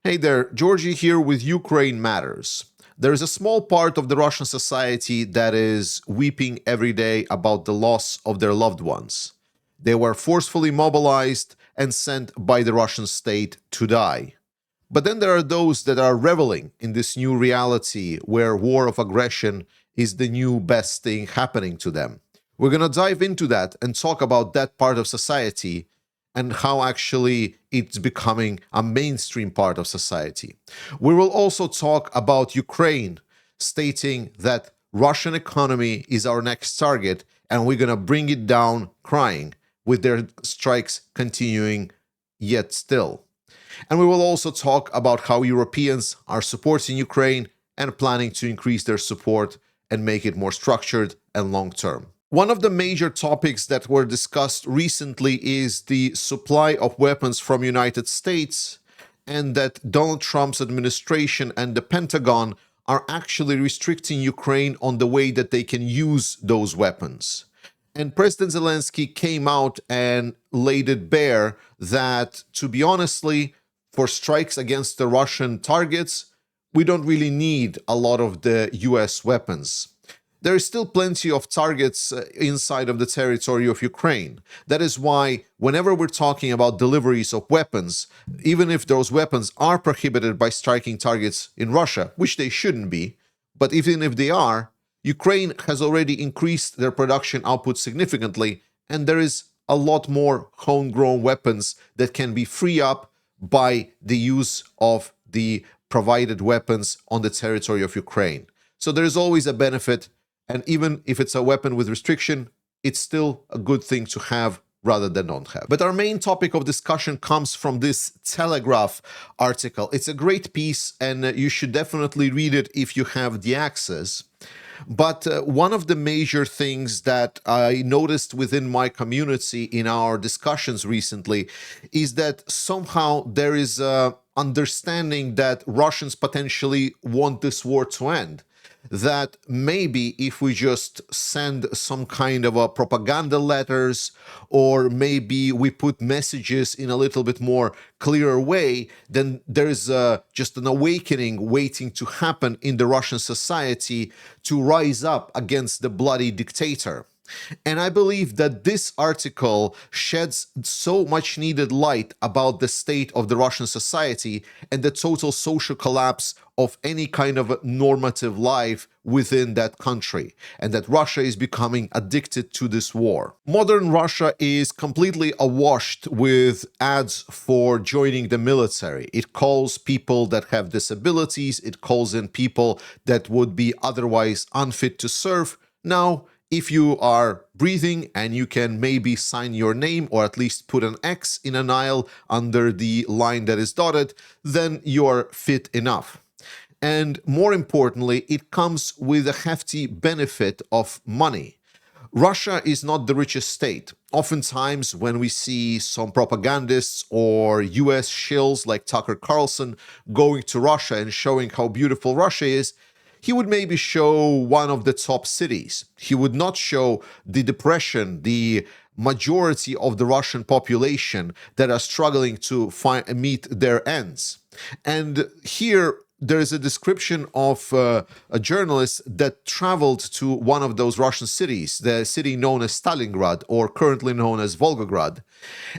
Hey there, Georgie here with Ukraine Matters. There is a small part of the Russian society that is weeping every day about the loss of their loved ones. They were forcefully mobilized and sent by the Russian state to die. But then there are those that are reveling in this new reality where war of aggression is the new best thing happening to them. We're going to dive into that and talk about that part of society and how actually it's becoming a mainstream part of society. We will also talk about Ukraine, stating that Russian economy is our next target and we're going to bring it down crying, with their strikes continuing yet still. And we will also talk about how Europeans are supporting Ukraine and planning to increase their support and make it more structured and long-term. One of the major topics that were discussed recently is the supply of weapons from United States, and that Donald Trump's administration and the Pentagon are actually restricting Ukraine on the way that they can use those weapons. And President Zelensky came out and laid it bare that, to be honestly, for strikes against the Russian targets, we don't really need a lot of the US weapons. There is still plenty of targets inside of the territory of Ukraine. That is why whenever we're talking about deliveries of weapons, even if those weapons are prohibited by striking targets in Russia, which they shouldn't be, but even if they are, Ukraine has already increased their production output significantly, and there is a lot more homegrown weapons that can be freed up by the use of the provided weapons on the territory of Ukraine. So there is always a benefit. And even if it's a weapon with restriction, it's still a good thing to have rather than not have. But our main topic of discussion comes from this Telegraph article. It's a great piece, and you should definitely read it if you have the access. But one of the major things that I noticed within my community in our discussions recently is that somehow there is a understanding that Russians potentially want this war to end. That maybe if we just send some kind of a propaganda letters, or maybe we put messages in a little bit more clearer way, then there is just an awakening waiting to happen in the Russian society to rise up against the bloody dictator. And I believe that this article sheds so much needed light about the state of the Russian society and the total social collapse of any kind of normative life within that country, and that Russia is becoming addicted to this war. Modern Russia is completely awash with ads for joining the military. It calls people that have disabilities, it calls in people that would be otherwise unfit to serve. Now, if you are breathing and you can maybe sign your name or at least put an X in an aisle under the line that is dotted, then you're fit enough. And more importantly, it comes with a hefty benefit of money. Russia is not the richest state. Oftentimes, when we see some propagandists or US shills like Tucker Carlson going to Russia and showing how beautiful Russia is, he would maybe show one of the top cities. He would not show the depression, the majority of the Russian population that are struggling to meet their ends. And here, there is a description of a journalist that traveled to one of those Russian cities, the city known as Stalingrad, or currently known as Volgograd.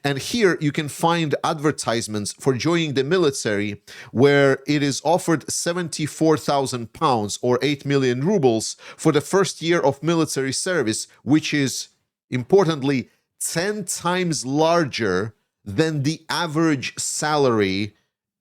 And here you can find advertisements for joining the military, where it is offered 74,000 pounds or 8 million rubles for the first year of military service, which is, importantly, 10 times larger than the average salary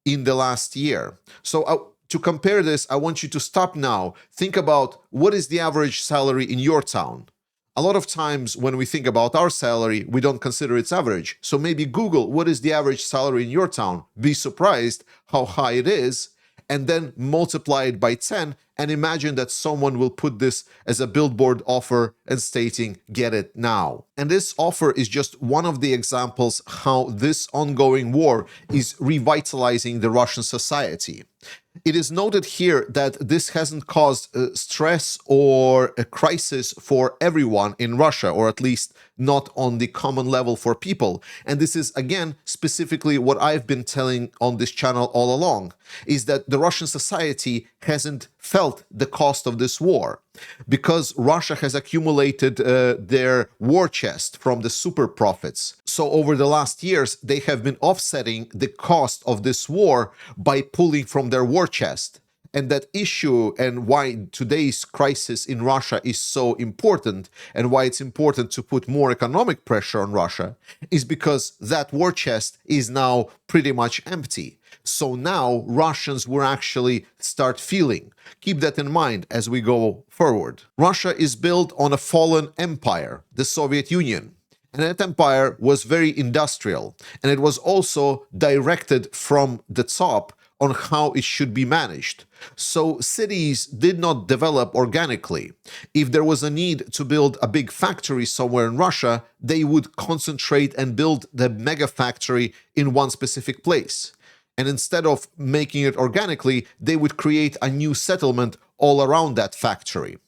in the last year. So to compare this, I want you to stop now. Think about what is the average salary in your town. A lot of times when we think about our salary, we don't consider its average. So maybe Google what is the average salary in your town. Be surprised how high it is, and then multiply it by 10 And imagine that someone will put this as a billboard offer and stating, get it now. And this offer is just one of the examples how this ongoing war is revitalizing the Russian society. It is noted here that this hasn't caused stress or a crisis for everyone in Russia, or at least not on the common level for people. And this is, again, specifically what I've been telling on this channel all along, is that the Russian society hasn't felt the cost of this war because Russia has accumulated their war chest from the super profits. So over the last years, they have been offsetting the cost of this war by pulling from their war chest. And that issue, and why today's crisis in Russia is so important, and why it's important to put more economic pressure on Russia, is because that war chest is now pretty much empty. So now Russians will actually start feeling. Keep that in mind as we go forward. Russia is built on a fallen empire, the Soviet Union. And that empire was very industrial, and it was also directed from the top on how it should be managed. So cities did not develop organically. If there was a need to build a big factory somewhere in Russia, they would concentrate and build the mega factory in one specific place. And instead of making it organically, they would create a new settlement all around that factory.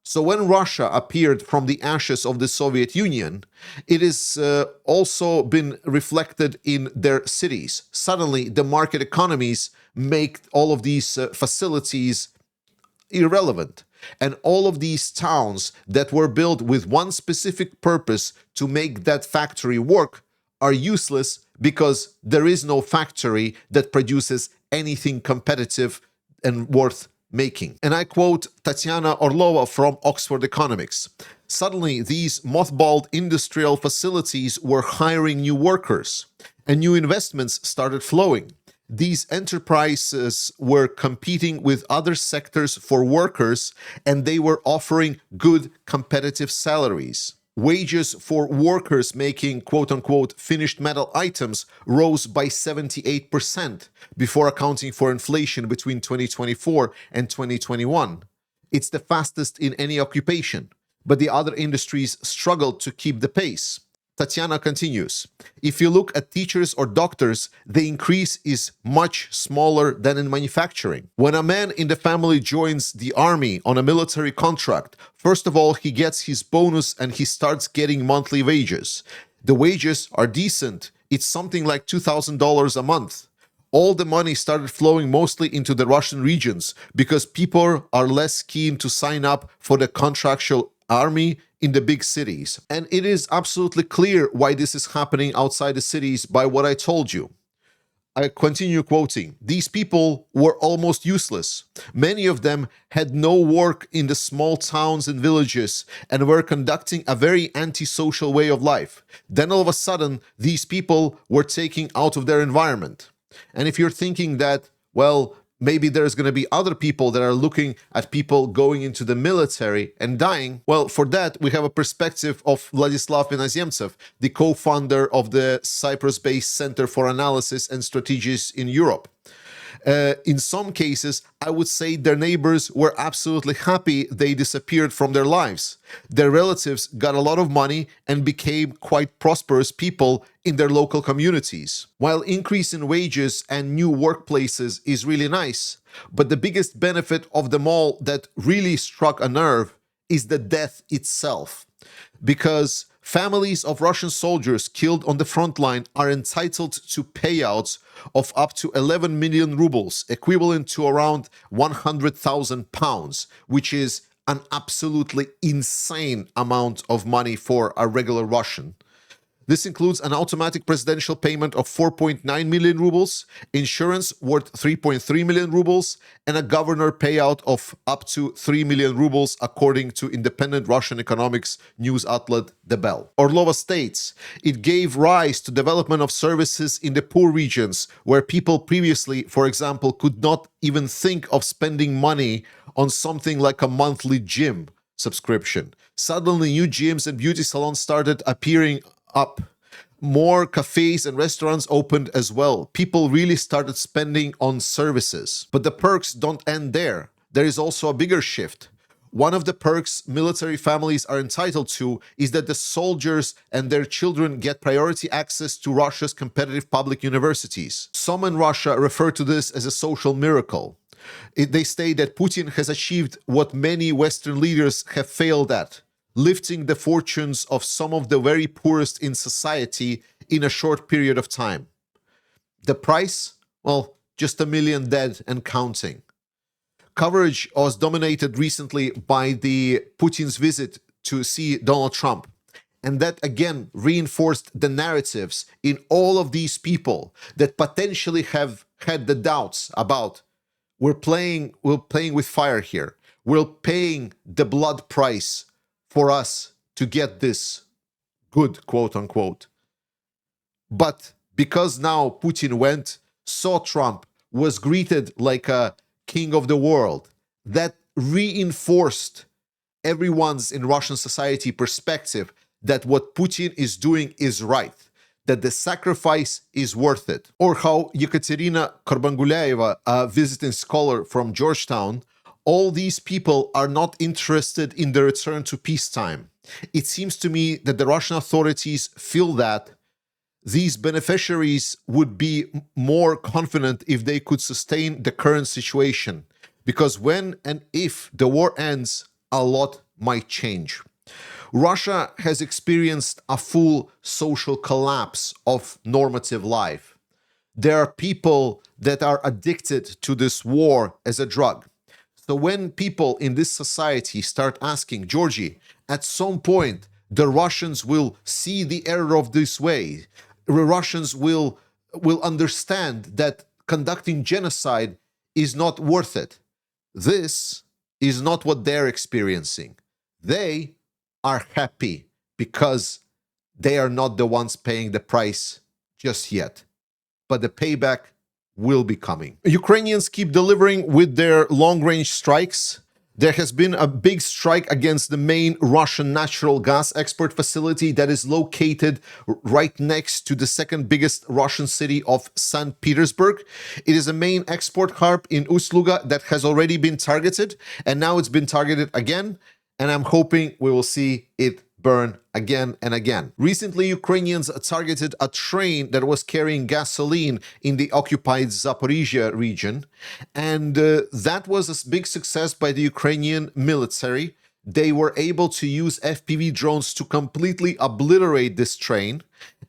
So when Russia appeared from the ashes of the Soviet Union, it has also been reflected in their cities. Suddenly, the market economies make all of these facilities irrelevant. And all of these towns that were built with one specific purpose to make that factory work are useless because there is no factory that produces anything competitive and worth making. And I quote Tatiana Orlova from Oxford Economics. Suddenly, these mothballed industrial facilities were hiring new workers, and new investments started flowing. These enterprises were competing with other sectors for workers, and they were offering good competitive salaries. Wages for workers making quote-unquote finished metal items rose by 78% before accounting for inflation between 2024 and 2021. It's the fastest in any occupation, but the other industries struggled to keep the pace. Tatiana continues, if you look at teachers or doctors, the increase is much smaller than in manufacturing. When a man in the family joins the army on a military contract, first of all, he gets his bonus and he starts getting monthly wages. The wages are decent. It's something like $2,000 a month. All the money started flowing mostly into the Russian regions because people are less keen to sign up for the contractual army in the big cities. And it is absolutely clear why this is happening outside the cities by what I told you. I continue quoting, these people were almost useless. Many of them had no work in the small towns and villages and were conducting a very antisocial way of life. Then all of a sudden, these people were taken out of their environment. And if you're thinking that, well, maybe there's going to be other people that are looking at people going into the military and dying. Well, for that, we have a perspective of Vladislav Inozemtsev, the co-founder of the Cyprus-based Center for Analysis and Strategies in Europe. In some cases, I would say their neighbors were absolutely happy they disappeared from their lives. Their relatives got a lot of money and became quite prosperous people in their local communities. While increase in wages and new workplaces is really nice, but the biggest benefit of them all that really struck a nerve is the death itself. Because families of Russian soldiers killed on the front line are entitled to payouts of up to 11 million rubles, equivalent to around 100,000 pounds, which is an absolutely insane amount of money for a regular Russian. This includes an automatic presidential payment of 4.9 million rubles, insurance worth 3.3 million rubles, and a governor payout of up to 3 million rubles, according to independent Russian economics news outlet The Bell. Orlova states, it gave rise to development of services in the poor regions, where people previously, for example, could not even think of spending money on something like a monthly gym subscription. Suddenly, new gyms and beauty salons started appearing up. More cafes and restaurants opened as well. People really started spending on services. But the perks don't end there. there is also a bigger shift. One of the perks military families are entitled to is that the soldiers and their children get priority access to Russia's competitive public universities. Some in Russia refer to this as a social miracle. They state that Putin has achieved what many Western leaders have failed at, lifting the fortunes of some of the very poorest in society in a short period of time. The price? Well, just 1 million dead and counting. Coverage was dominated recently by the Putin's visit to see Donald Trump. And that again reinforced the narratives in all of these people that potentially have had the doubts about we're playing with fire here. We're paying the blood price for us to get this good, quote unquote. But because now Putin went, saw Trump, was greeted like a king of the world, that reinforced everyone's in Russian society perspective that what Putin is doing is right, that the sacrifice is worth it. Or how Yekaterina Korbangulayeva, a visiting scholar from Georgetown, all these people are not interested in the return to peacetime. It seems to me that the Russian authorities feel that these beneficiaries would be more confident if they could sustain the current situation, because when and if the war ends, a lot might change. Russia has experienced a full social collapse of normative life. There are people that are addicted to this war as a drug. So when people in this society start asking, Georgie, at some point, the Russians will see the error of this way. The Russians will understand that conducting genocide is not worth it. This is not what they're experiencing. They are happy because they are not the ones paying the price just yet. But the payback will be coming. Ukrainians keep delivering with their long-range strikes. There has been a big strike against the main Russian natural gas export facility that is located right next to the second biggest Russian city of St. Petersburg. It is a main export hub in Ust-Luga that has already been targeted, and now it's been targeted again, and I'm hoping we will see it burn again and again. Recently, Ukrainians targeted a train that was carrying gasoline in the occupied Zaporizhia region, and that was a big success by the Ukrainian military. They were able to use FPV drones to completely obliterate this train,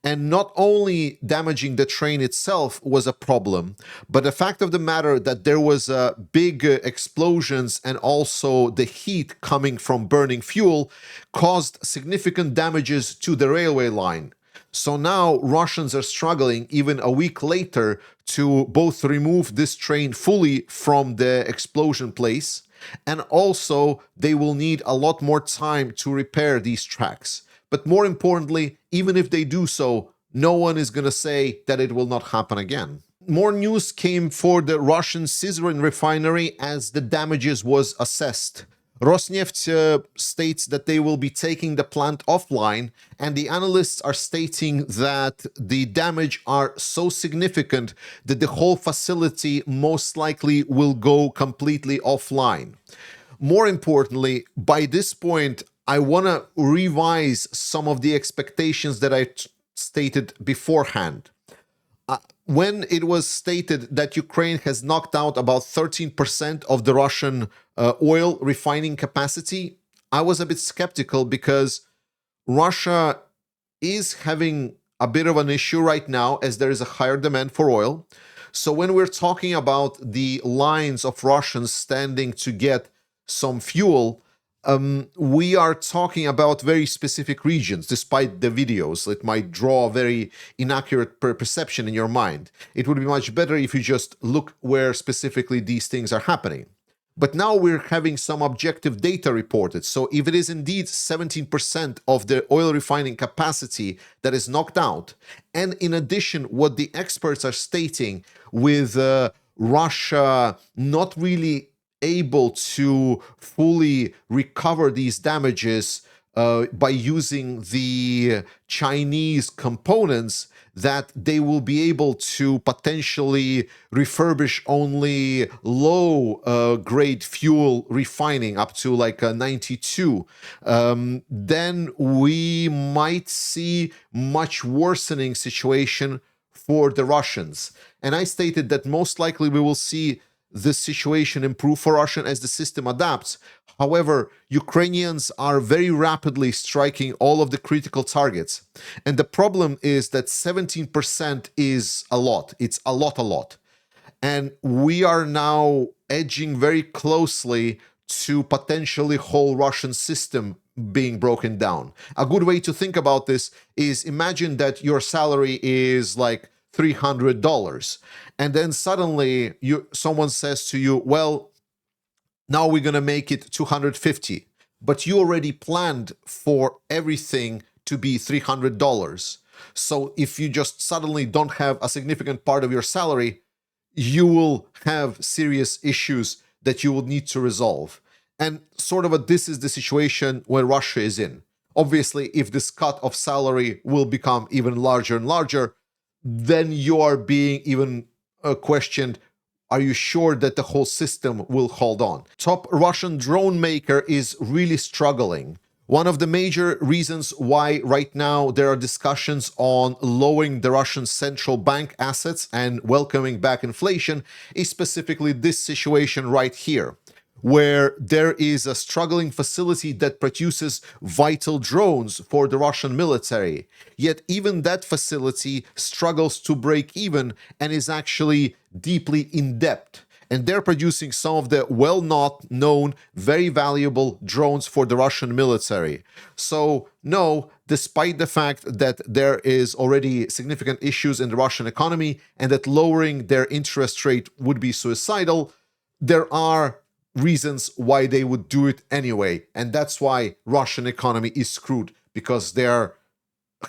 and not only damaging the train itself was a problem, but the fact of the matter that there was big explosions and also the heat coming from burning fuel caused significant damages to the railway line. So now Russians are struggling even a week later to both remove this train fully from the explosion place, and also they will need a lot more time to repair these tracks. But more importantly, even if they do so, no one is going to say that it will not happen again. More news came for the Russian Syzran refinery as the damages was assessed. Rosneft states that they will be taking the plant offline, and the analysts are stating that the damage are so significant that the whole facility most likely will go completely offline. More importantly, by this point, I want to revise some of the expectations that I stated beforehand. When it was stated that Ukraine has knocked out about 13% of the Russian oil refining capacity, I was a bit skeptical because Russia is having a bit of an issue right now as there is a higher demand for oil. So when we're talking about the lines of Russians standing to get some fuel, we are talking about very specific regions. Despite the videos, it might draw a very inaccurate perception in your mind. It would be much better if you just look where specifically these things are happening. But now we're having some objective data reported. So if it is indeed 17% of the oil refining capacity that is knocked out, and in addition, what the experts are stating with Russia not really able to fully recover these damages by using the Chinese components, that they will be able to potentially refurbish only low grade fuel refining up to like a 92, then we might see much worsening situation for the Russians. And I stated that most likely we will see this situation improve for Russia as the system adapts. However, Ukrainians are very rapidly striking all of the critical targets. And the problem is that 17% is a lot. It's a lot. And we are now edging very closely to potentially whole Russian system being broken down. A good way to think about this is imagine that your salary is like $300, and then suddenly someone says to you, well, now we're going to make it 250, but you already planned for everything to be $300. So if you just suddenly don't have a significant part of your salary, you will have serious issues that you will need to resolve. And sort of this is the situation where Russia is in. Obviously, if this cut of salary will become even larger and larger, then you are being even questioned. Are you sure that the whole system will hold on? Top Russian drone maker is really struggling. One of the major reasons why right now there are discussions on lowering the Russian central bank assets and welcoming back inflation is specifically this situation right here, where there is a struggling facility that produces vital drones for the Russian military. Yet even that facility struggles to break even and is actually deeply in debt. And they're producing some of the well-not known, very valuable drones for the Russian military. So no, despite the fact that there is already significant issues in the Russian economy and that lowering their interest rate would be suicidal, there are reasons why they would do it anyway. And that's why Russian economy is screwed, because they're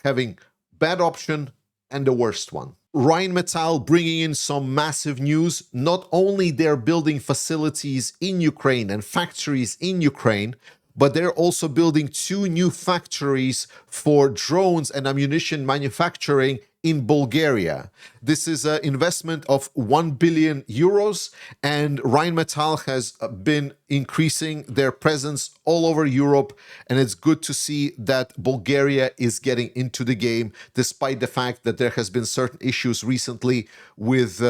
having bad option and the worst one. Rheinmetall bringing in some massive news. Not only they're building facilities in Ukraine and factories in Ukraine, but they're also building 2 new factories for drones and ammunition manufacturing in Bulgaria. This is an investment of 1 billion euros, and Rheinmetall has been increasing their presence all over Europe, and it's good to see that Bulgaria is getting into the game, despite the fact that there has been certain issues recently with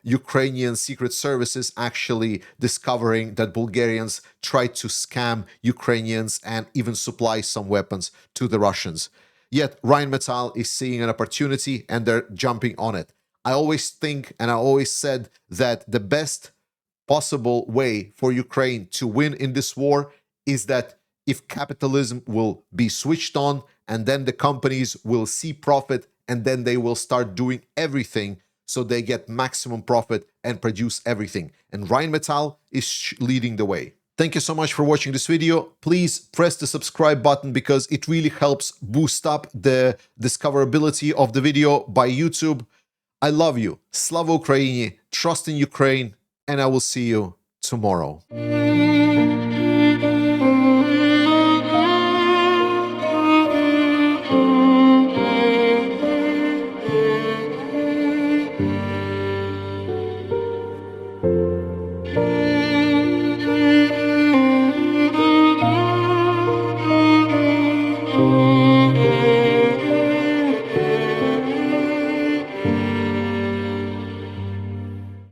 Ukrainian secret services actually discovering that Bulgarians tried to scam Ukrainians and even supply some weapons to the Russians. Yet Rheinmetall is seeing an opportunity and they're jumping on it. I always think, and I always said, that the best possible way for Ukraine to win in this war is that if capitalism will be switched on, and then the companies will see profit, and then they will start doing everything so they get maximum profit and produce everything. And Rheinmetall is leading the way. Thank you so much for watching this video. Please press the subscribe button because it really helps boost up the discoverability of the video by YouTube. I love you. Slava Ukraini, trust in Ukraine, and I will see you tomorrow.